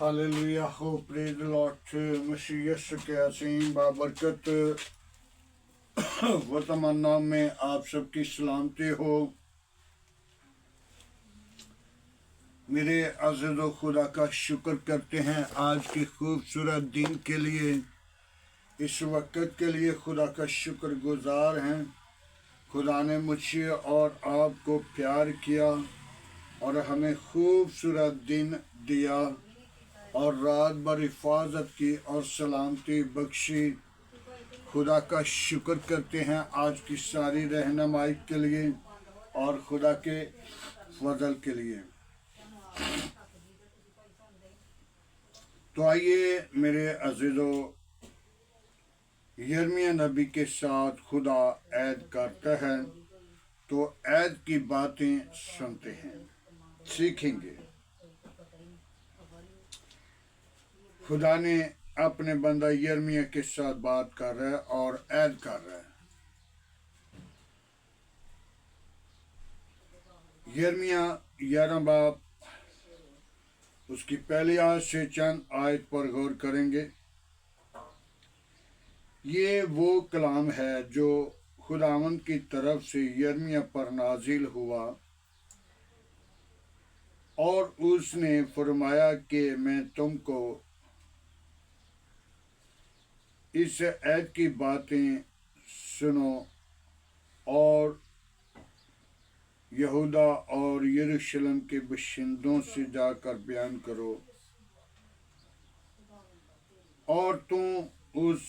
Hallelujah हो, praise the Lord. मसीह यीशु के असीम बाबरकत वर्तमान नाम में आप सबकी सलामती हो। मेरे अज़ीज़ो, खुदा का शुक्र करते हैं आज के खूबसूरत दिन के लिए, इस वक्त के लिए खुदा का शुक्र गुजार हैं। खुदा ने मुझे और आपको प्यार किया और हमें खूबसूरत दिन दिया और रात भर हिफाजत की और सलामती बख्शी। खुदा का शुक्र करते हैं आज की सारी रहनुमाई के लिए और खुदा के फजल के लिए। तो आइए मेरे अजीज़ों, यिर्मयाह नबी के साथ खुदा ऐद करता है, तो ऐद की बातें सुनते हैं, सीखेंगे। खुदा ने अपने बंदा यिर्मयाह के साथ बात कर रहा है और ऐद कर रहा है। यिर्मयाह 11 बाब उसकी पहली आयत से चंद आयत पर गौर करेंगे। ये वो कलाम है जो खुदावंद की तरफ से यिर्मयाह पर नाजिल हुआ और उसने फरमाया कि मैं तुमको इस ऐद की बातें सुनो और यहूदा और यरूशलेम के बशिंदों से जाकर बयान करो और तुम उस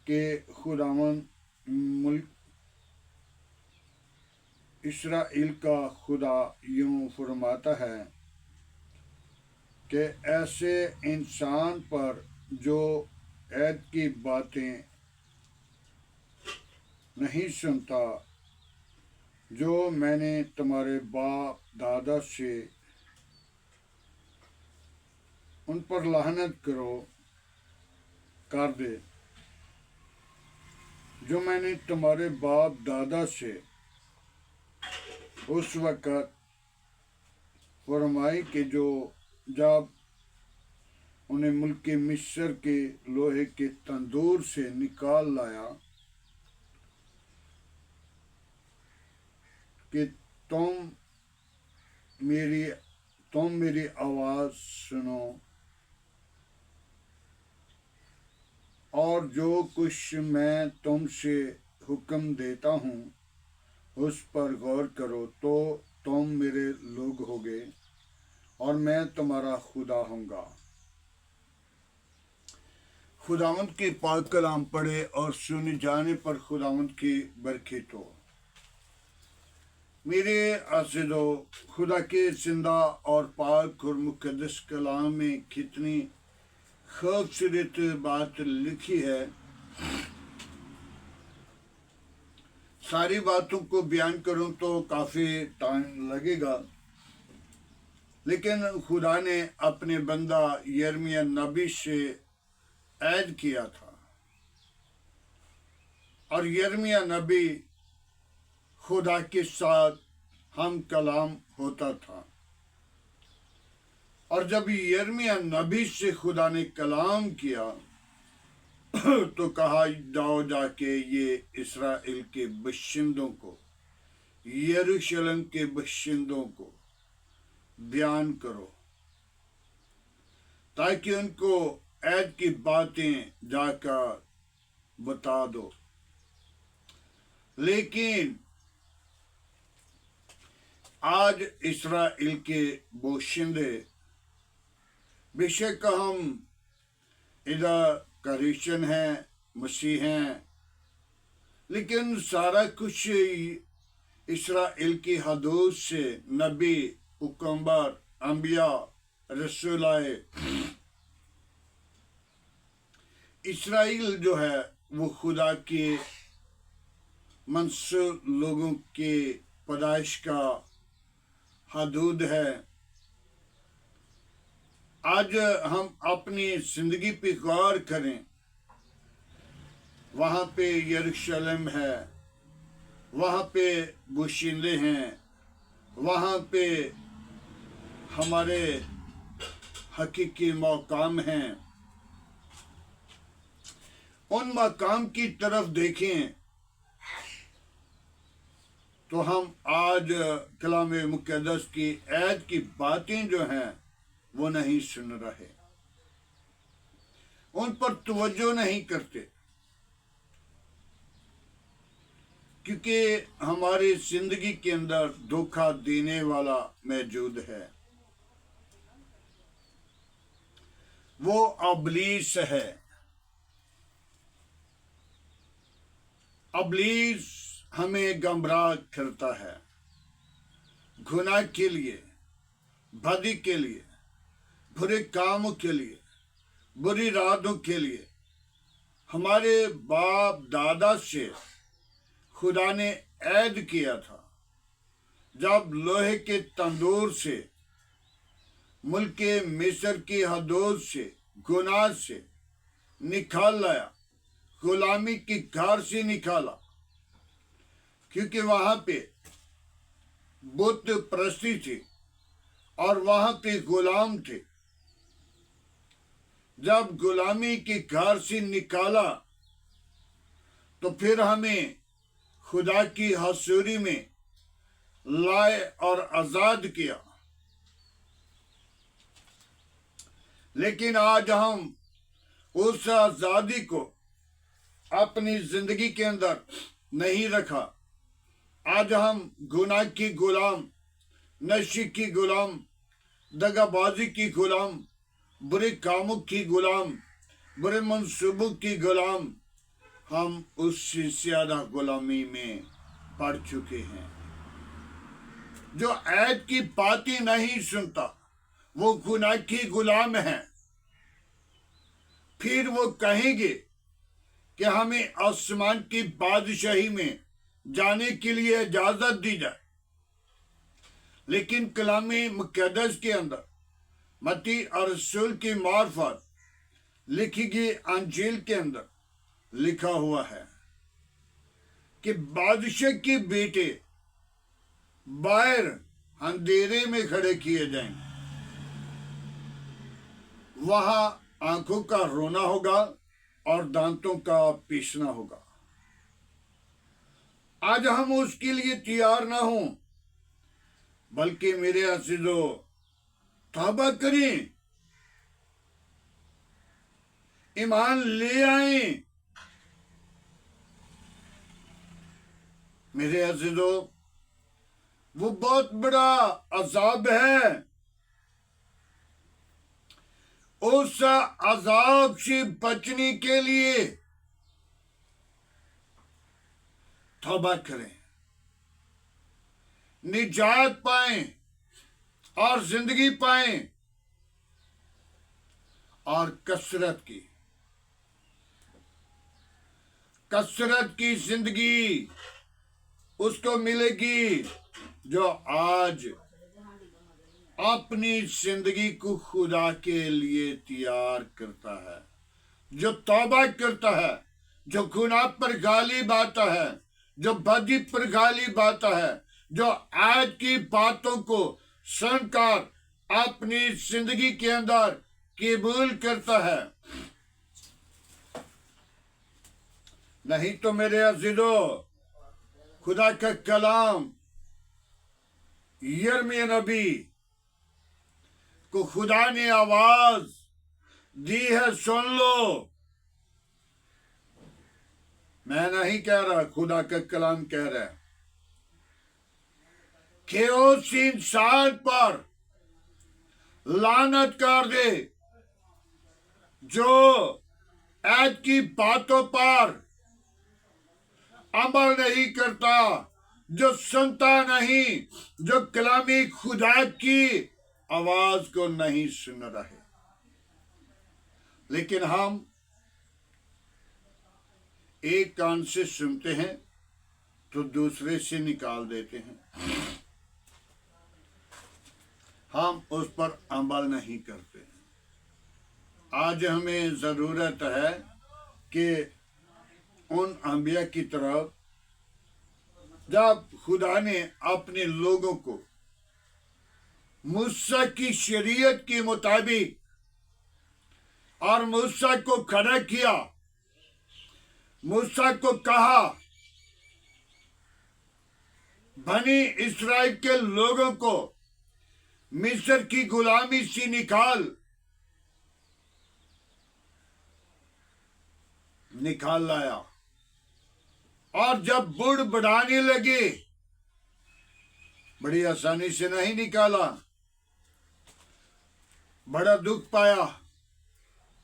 के खुदावंद मुल्क इस्राएल का खुदा यूं फरमाता है कि ऐसे इंसान पर जो ऐद की बातें नहीं सुनता, जो मैंने तुम्हारे बाप दादा से उन पर लानत कर दे, जो मैंने तुम्हारे बाप दादा से उस वक्त फरमाई कि जो जब उन्हें मुल्क मिस्र के लोहे के तंदूर से निकाल लाया कि तुम मेरी आवाज़ सुनो और जो कुछ मैं तुमसे हुक्म देता हूँ उस पर गौर करो, तो तुम मेरे लोग होगे और मैं तुम्हारा खुदा होऊंगा। खुदावंद के पाक कलाम पढ़े और सुने जाने पर खुदावंद की बरकत हो। मेरे अज़ीज़ों, खुदा के जिंदा और पाक और मुक़द्दस कलाम में कितनी खूबसूरत बात लिखी है। सारी बातों को बयान करूं तो काफ़ी टाइम लगेगा, लेकिन खुदा ने अपने बंदा यिर्मयाह नबी से ऐद किया था और यिर्मयाह नबी खुदा के साथ हम कलाम होता था। और जब यिर्मयाह नबी से खुदा ने कलाम किया तो कहा, जाओ जाके ये इस्राएल के बशिंदों को, यरूशलेम के बशिंदों को बयान करो ताकि उनको ऐद की बातें जाकर बता दो। लेकिन आज इस्राएल के बाशिंदे, बेशक हम इधर क्रिश्चियन हैं, मसीह हैं, लेकिन सारा कुछ इस्राएल की हदूद से नबी, पैगंबर, अंबिया, रसूल आए। इस्राएल जो है वो खुदा के मंसूर लोगों के पैदाइश का हदूद है। आज हम अपनी जिंदगी पे गौर करें, वहाँ पे यरूशलेम है, वहाँ पे बशिंदे हैं, वहाँ पे हमारे हकीकी मकाम हैं, उन मकाम की तरफ देखें तो हम आज कलाम मुक़द्दस की ऐत की बातें जो हैं वो नहीं सुन रहे, उन पर तवज्जो नहीं करते, क्योंकि हमारी जिंदगी के अंदर धोखा देने वाला मौजूद है। वो अबलीस है। अबलीस हमें गमराह करता है, गुनाह के लिए, बदी के लिए, बुरे कामों के लिए, बुरी रातों के लिए। हमारे बाप दादा से खुदा ने ऐद किया था, जब लोहे के तंदूर से, मुल्क मिस्र की हदूद से, गुनाह से निकाल लाया, गुलामी की घर से निकाला, क्योंकि वहां पे बुत परस्ती थी और वहां पे गुलाम थे। जब गुलामी की घर से निकाला तो फिर हमें खुदा की हसूरी में लाए और आजाद किया। लेकिन आज हम उस आजादी को अपनी जिंदगी के अंदर नहीं रखा। आज हम गुनाह की गुलाम, नशे की गुलाम, दगाबाजी की गुलाम, बुरे कामों की गुलाम, बुरे मंसूबों की गुलाम, हम उससे ज्यादा गुलामी में पड़ चुके हैं। जो ऐद की बातें नहीं सुनता वो गुनाह की गुलाम है। फिर वो कहेंगे कि हमें आसमान की बादशाही में जाने के लिए इजाजत दी जाए, लेकिन कलामी मुक़द्दस के अंदर मत्ती और रसूल की मार्फत लिखी गई अंजील के अंदर लिखा हुआ है कि बादशाह के बेटे बाहर अंधेरे में खड़े किए जाएंगे, वहां आंखों का रोना होगा और दांतों का पीसना होगा। आज हम उसके लिए तैयार ना हों, बल्कि मेरे अज़ीज़ों तौबा करें, ईमान ले आए। मेरे अज़ीज़ों, वो बहुत बड़ा अजाब है। उस अजाब से बचने के लिए तौबा करें, निजात पाएं और जिंदगी पाएं और कसरत की जिंदगी उसको मिलेगी जो आज अपनी जिंदगी को खुदा के लिए तैयार करता है, जो तौबा करता है, जो गुनाह पर गालिब आता है, जो बदी पर गालिब आता है, जो आज की बातों को सुनकर अपनी जिंदगी के अंदर कबूल करता है। नहीं तो मेरे अज़ीज़ों, खुदा का कलाम यिर्मयाह नबी को खुदा ने आवाज दी है, सुन लो। मैं नहीं कह रहा, खुदा का कलाम कह रहा है कि उस इंसान पर लानत कर दे जो ऐद की बातों पर अमल नहीं करता, जो सुनता नहीं, जो कलामी खुदा की आवाज को नहीं सुन रहे। लेकिन हम एक कान से सुनते हैं तो दूसरे से निकाल देते हैं, हम उस पर अमल नहीं करते। आज हमें जरूरत है कि उन अंबिया की तरफ, जब खुदा ने अपने लोगों को मूसा की शरीयत के मुताबिक और मूसा को खड़ा किया। मूसा को कहा, बनी इस्राएल के लोगों को मिस्र की गुलामी से निकाल लाया। और जब बुढ़ बढ़ाने लगे, बड़ी आसानी से नहीं निकाला, बड़ा दुख पाया,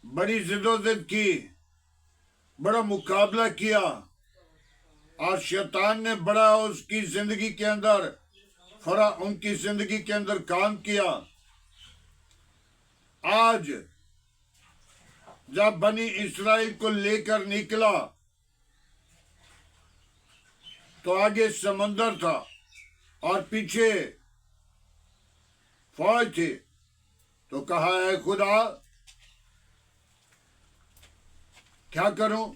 बड़ी जिदोजहद की, बड़ा मुकाबला किया, और शैतान ने बड़ा उसकी जिंदगी के अंदर उनकी जिंदगी के अंदर काम किया। आज जब बनी इस्राएल को लेकर निकला तो आगे समंदर था और पीछे फौज थी। तो कहा, है खुदा क्या करूं,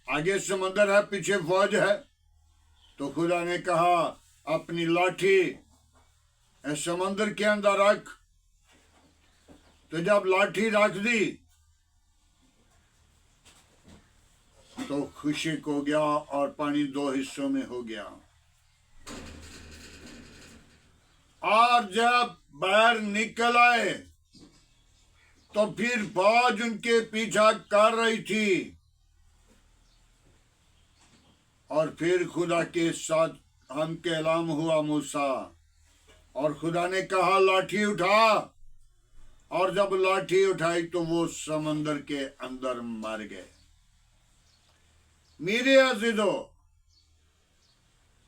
आगे समंदर है, पीछे फौज है। तो खुदा ने कहा, अपनी लाठी इस समंदर के अंदर रख। तो जब लाठी रख दी तो खुशक हो गया और पानी दो हिस्सों में हो गया। और जब बाहर निकल आए तो फिर फौज उनके पीछा कर रही थी। और फिर खुदा के साथ हम कलाम हुआ मूसा, और खुदा ने कहा, लाठी उठा। और जब लाठी उठाई तो वो समंदर के अंदर मर गए। मेरे अजीजो,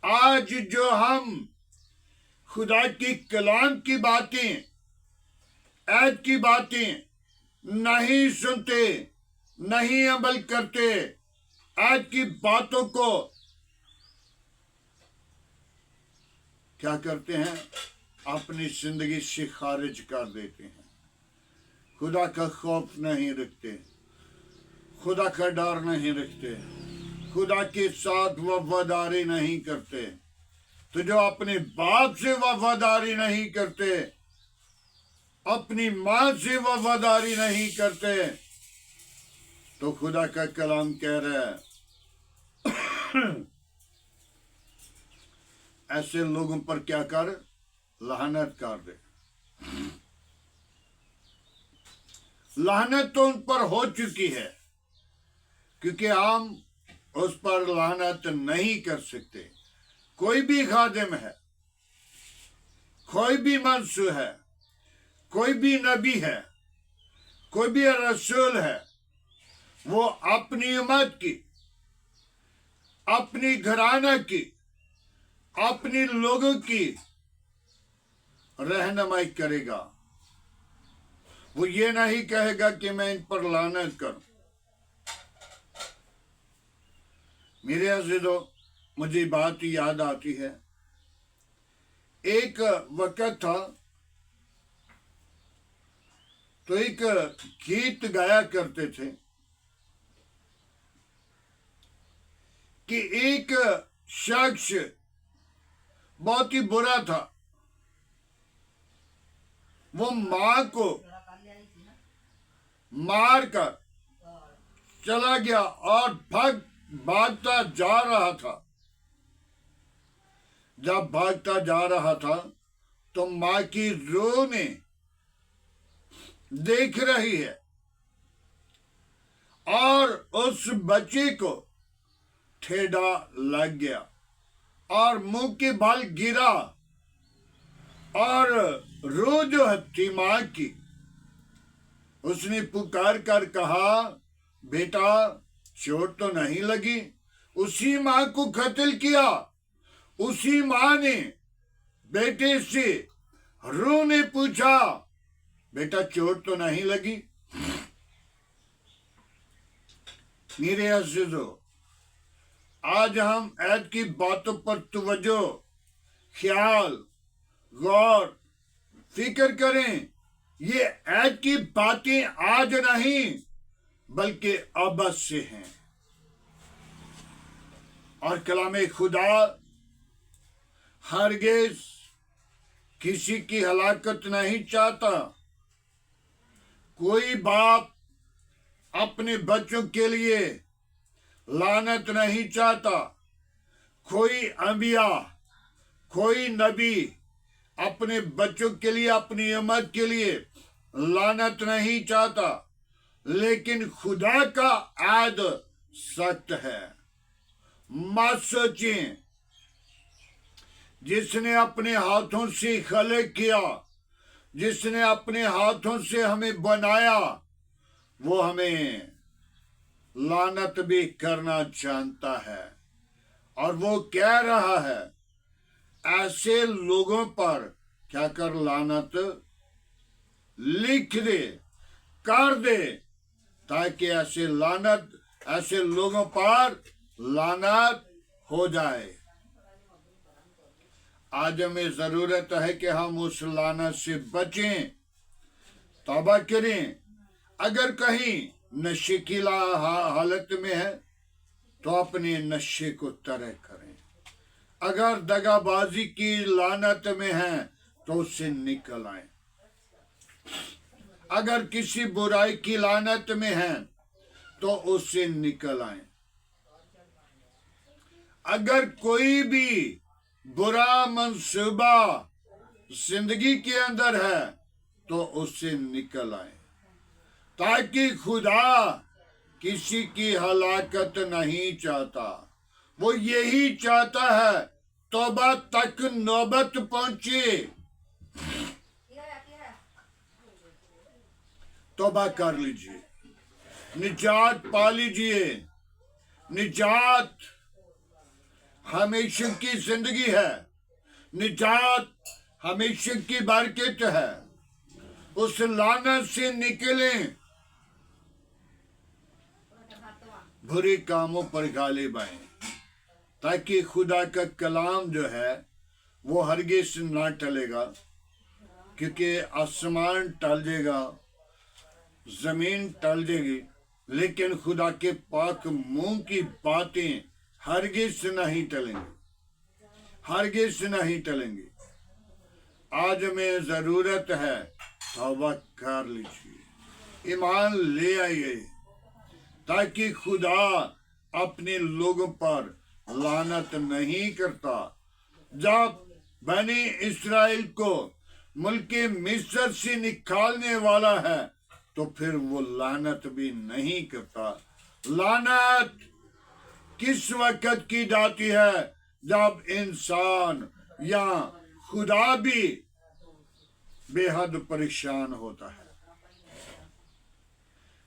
आज जो हम खुदा की कलाम की बातें, ऐद की बातें नहीं सुनते, नहीं अमल करते, ऐद की बातों को क्या करते हैं, अपनी जिंदगी से खारिज कर देते हैं। खुदा का खौफ नहीं रखते, खुदा का डर नहीं रखते, खुदा के साथ वफादारी नहीं करते। तो जो अपने बाप से वफादारी नहीं करते, अपनी मां से वफादारी नहीं करते, तो खुदा का कलाम कह रहा है ऐसे लोगों पर क्या कर, लानत कर दे। लानत तो उन पर हो चुकी है, क्योंकि हम उस पर लानत नहीं कर सकते। कोई भी खादिम है, कोई भी मंसूर है, कोई भी नबी है, कोई भी रसूल है, वो अपनी उम्मत की, अपनी घराना की, अपनी लोगों की रहनुमाई करेगा। वो ये नहीं कहेगा कि मैं इन पर लानत करूं। मेरे अजीजों, मुझे बात याद आती है, एक वक्त था तो एक गीत गाया करते थे कि एक शख्स बहुत ही बुरा था। वो मां को मार कर चला गया और भागता जा रहा था। जब भागता जा रहा था तो मां की रूह में देख रही है और उस बच्चे को ठेडा लग गया और मुंह के बल गिरा और रूह जो थी मां की, उसने पुकार कर कहा, बेटा चोट तो नहीं लगी? उसी मां को कत्ल किया। उसी मां ने बेटे से, रूह ने पूछा, बेटा चोट तो नहीं लगी? मेरे अज़ीज़ों, आज हम ऐद की बातों पर तवज्जो, ख्याल, गौर, फिक्र करें। ये ऐद की बातें आज नहीं बल्कि अब से हैं। और कलामे खुदा हरगिज़ किसी की हलाकत नहीं चाहता। कोई बाप अपने बच्चों के लिए लानत नहीं चाहता। कोई अंबिया, कोई नबी अपने बच्चों के लिए, अपनी उम्मत के लिए लानत नहीं चाहता, लेकिन खुदा का ऐद सख्त है। मत सोचें, जिसने अपने हाथों से खलक किया, जिसने अपने हाथों से हमें बनाया, वो हमें लानत भी करना जानता है। और वो कह रहा है, ऐसे लोगों पर क्या कर, लानत लिख दे, कर दे, ताकि ऐसे लोगों पर लानत हो जाए। आज हमें जरूरत है कि हम उस लानत से बचें, तौबा करें। अगर कहीं नशे की हालत में है तो अपने नशे को तरक करें। अगर दगाबाजी की लानत में है तो उससे निकल आए। अगर किसी बुराई की लानत में है तो उससे निकल आए। अगर कोई भी बुरा मंसूबा जिंदगी के अंदर है तो उससे निकल आए, ताकि खुदा किसी की हलाकत नहीं चाहता। वो यही चाहता है तौबा तक नौबत पहुंचे, तौबा कर लीजिए, निजात पा लीजिए। निजात हमेशा की जिंदगी है, निजात हमेशा की बरकत है। उस लानत से निकलें, बुरे कामों पर गालिब आए, ताकि खुदा का कलाम जो है वो हरगिज ना टलेगा। क्योंकि आसमान टल जाएगा, जमीन टल जाएगी, लेकिन खुदा के पाक मुंह की बातें हरगिज नहीं टलेंगी, हरगिज नहीं टलेंगी। आज में जरूरत है, तौबा कर लीजिए, ईमान ले आइए, ताकि खुदा अपने लोगों पर लानत नहीं करता। जब बनी इस्राएल को मुल्के मिस्र से निकालने वाला है तो फिर वो लानत भी नहीं करता। लानत किस वक्त की जाती है? जब इंसान या खुदा भी बेहद परेशान होता है।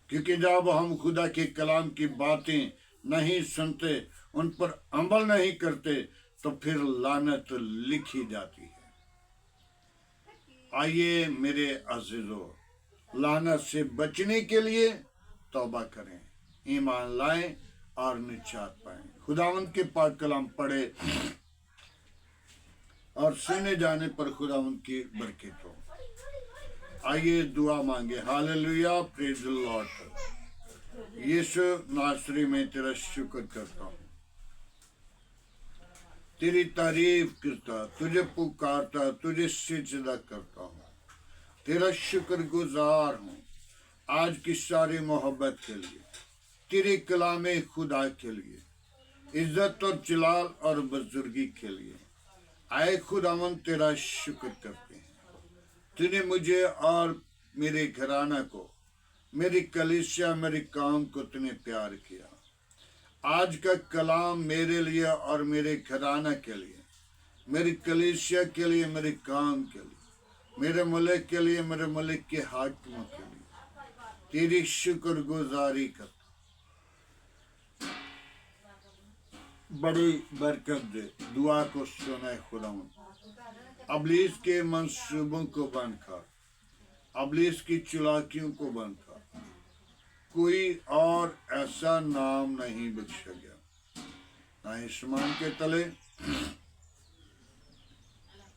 क्योंकि जब हम खुदा के कलाम की बातें नहीं सुनते, उन पर अमल नहीं करते, तो फिर लानत लिखी जाती है। आइए मेरे अजीजों, लानत से बचने के लिए तौबा करें, ईमान लाएं और निजात पाएं। खुदावंद के पाक कलाम पढ़े और सुने जाने पर खुदावंद की बरकत हो। आइए दुआ मांगे। Hallelujah, praise the Lord. Yeshu नासरी में तेरा शुक्र करता हूँ, तेरी तारीफ करता, तुझे पुकारता, तुझे सिजदा करता हूँ, तेरा शुक्रगुजार हूँ आज की सारी मोहब्बत के लिए, तेरे कलामे खुदा के लिए, इज्जत और जलाल और बुजुर्गी के लिए। आए खुदावन तेरा शुक्र करते हैं, तूने मुझे और मेरे घराना को, मेरी कलीसिया, मेरे काम को तूने प्यार किया। आज का कलाम मेरे लिए और मेरे घराना के लिए, मेरी कलीसिया के लिए, मेरे काम के लिए, मेरे मुल्क के लिए, मेरे मुल्क के हाकिमों के लिए तेरी शुक्रगुजारी करता। बड़ी बरकत दे, दुआ को सुना खुदावंद। अबलीस के मंसूबों को बंद कर, अबलीस की चालाकियों को बंद कर। कोई और ऐसा नाम नहीं बख्शा गया, ना आसमान के तले,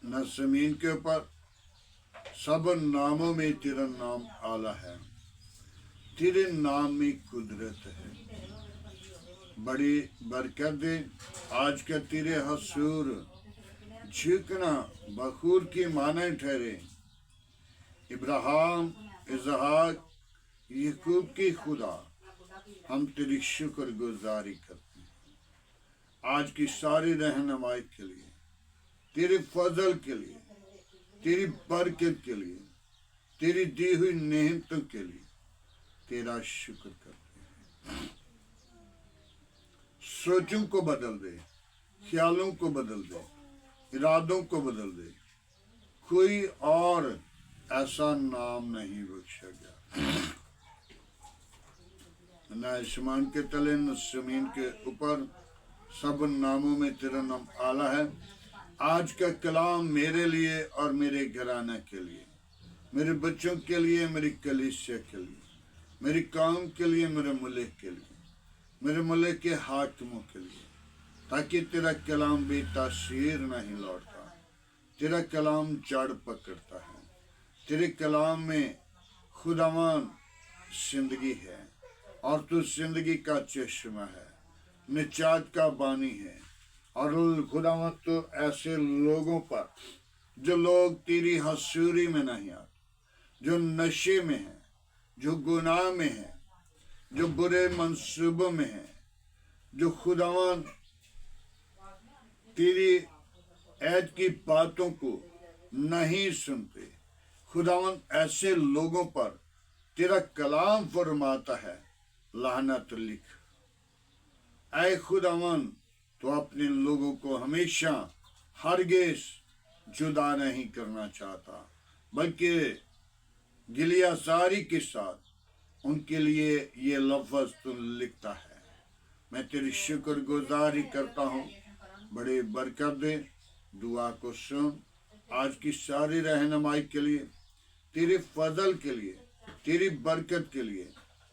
न जमीन के ऊपर, सब नामों में तेरा नाम आला है, तेरे नाम में कुदरत है। बड़ी बरकत दे। आज का तेरे हसूर झुकना बखूर की माने ठहरे। इब्राहिम, इसहाक, याकूब की खुदा, हम तेरी शुक्रगुजारी करते हैं आज की सारी रहनुमाई के लिए, तेरे फजल के लिए, तेरी बरकत के लिए, तेरी दी हुई नेमतों के लिए तेरा शुक्र करते हैं। सोचों को बदल दे, ख्यालों को बदल दे, इरादों को बदल दे। कोई और ऐसा नाम नहीं बख्शा गया, न आसमान के तले न जमीन के ऊपर, सब नामों में तेरा नाम आला है। आज का कलाम मेरे लिए और मेरे घराने के लिए, मेरे बच्चों के लिए, मेरी कलीसिया के लिए, मेरी कौम के लिए, मेरे मुल्क के लिए, मेरे मुल्क के हाकिमों के लिए, ताकि तेरा कलाम भी तासीर नहीं लौटता, तेरा कलाम जड़ पकड़ता है। तेरे कलाम में खुदावन जिंदगी है और तू जिंदगी का चश्मा है, निजात का बानी है। और खुदावन तो ऐसे लोगों पर जो लोग तेरी हसूरी में नहीं आते, जो नशे में हैं, जो गुनाह में हैं, जो बुरे मंसूबों में हैं, जो खुदावन तेरी ऐद की बातों को नहीं सुनते, खुदावन ऐसे लोगों पर तेरा कलाम फरमाता है लानत लिख। ऐ खुदावन तो अपने लोगों को हमेशा हरगिज़ जुदा नहीं करना चाहता, बल्कि गिलियासारी के साथ उनके लिए ये लफ्ज़ तो लिखता है। मैं तेरी शुक्रगुजारी करता हूँ, बड़े बरकत दे, दुआ को सुन। आज की सारी रहनुमाई के लिए, तेरे फजल के लिए, तेरी बरकत के लिए,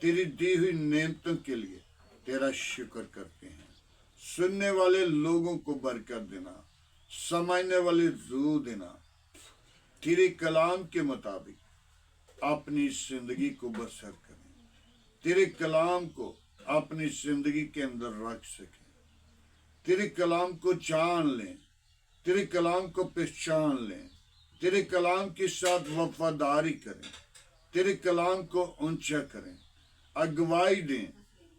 तेरी दी हुई नेमतों के लिए तेरा शुक्र करते हैं। सुनने वाले लोगों को बरकत देना, समझने वाले रूह देना, तेरे कलाम के मुताबिक अपनी जिंदगी को बसर करें, तेरे कलाम को अपनी जिंदगी के अंदर रख सकें, तेरे कलाम को जान लें, तेरे कलाम को पहचान लें, तेरे कलाम के साथ वफादारी करें, तेरे कलाम को ऊंचा करें, अगवाई दें।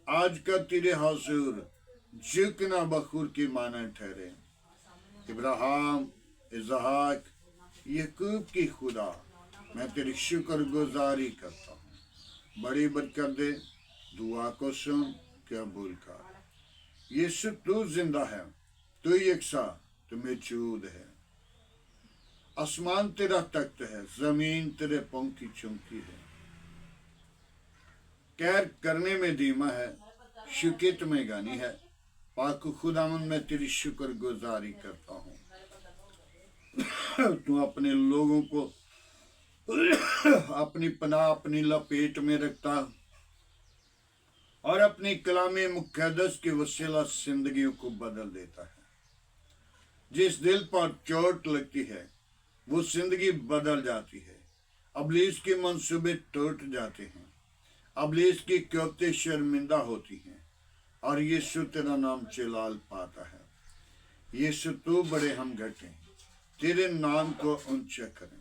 आज का तेरे हुजूर झुकना बखूर की माना ठहरे। इब्राहिम, इसहाक, याकूब की खुदा, मैं तेरी शुक्रगुजारी करता हूँ। बड़ी बरकत दे, दुआ को सुन, कबूल कर। यीशु तू जिंदा है, तू यकसा, तू मौजूद है। आसमान तेरा तख्त है, जमीन तेरे पांव की चौकी है। कैर करने में धीमा है, शिकत में गानी है। पाक खुदावन मैं तेरी शुक्रगुजारी करता हूँ। तू अपने लोगों को अपनी पनाह, अपनी लपेट में रखता और अपनी कलामे मुक़द्दस के वसीला जिंदगियों को बदल देता है। जिस दिल पर चोट लगती है वो जिंदगी बदल जाती है। अबलीस के मंसूबे टूट जाते हैं, अबलीस की क्योते शर्मिंदा होती हैं और यीशु तेरा नाम जलाल पाता है। यीशु तू बड़े हम घटे, तेरे नाम को ऊंचा करें,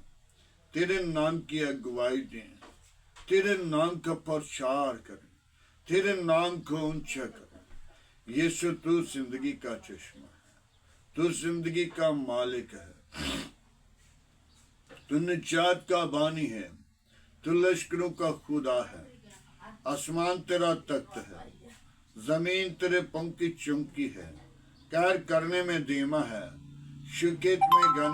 तेरे नाम की अगुवाई दें, तेरे नाम का प्रचार करें, तेरे नाम को ऊंचा करें। यीशु तू जिंदगी का चश्मा है, तू जिंदगी का मालिक है, तू निजात का बानी है, तू लश्करों का खुदा है। आसमान तेरा तख्त है, जमीन तेरे पंख की चौकी है। कैर करने में धीमा है, शिकत में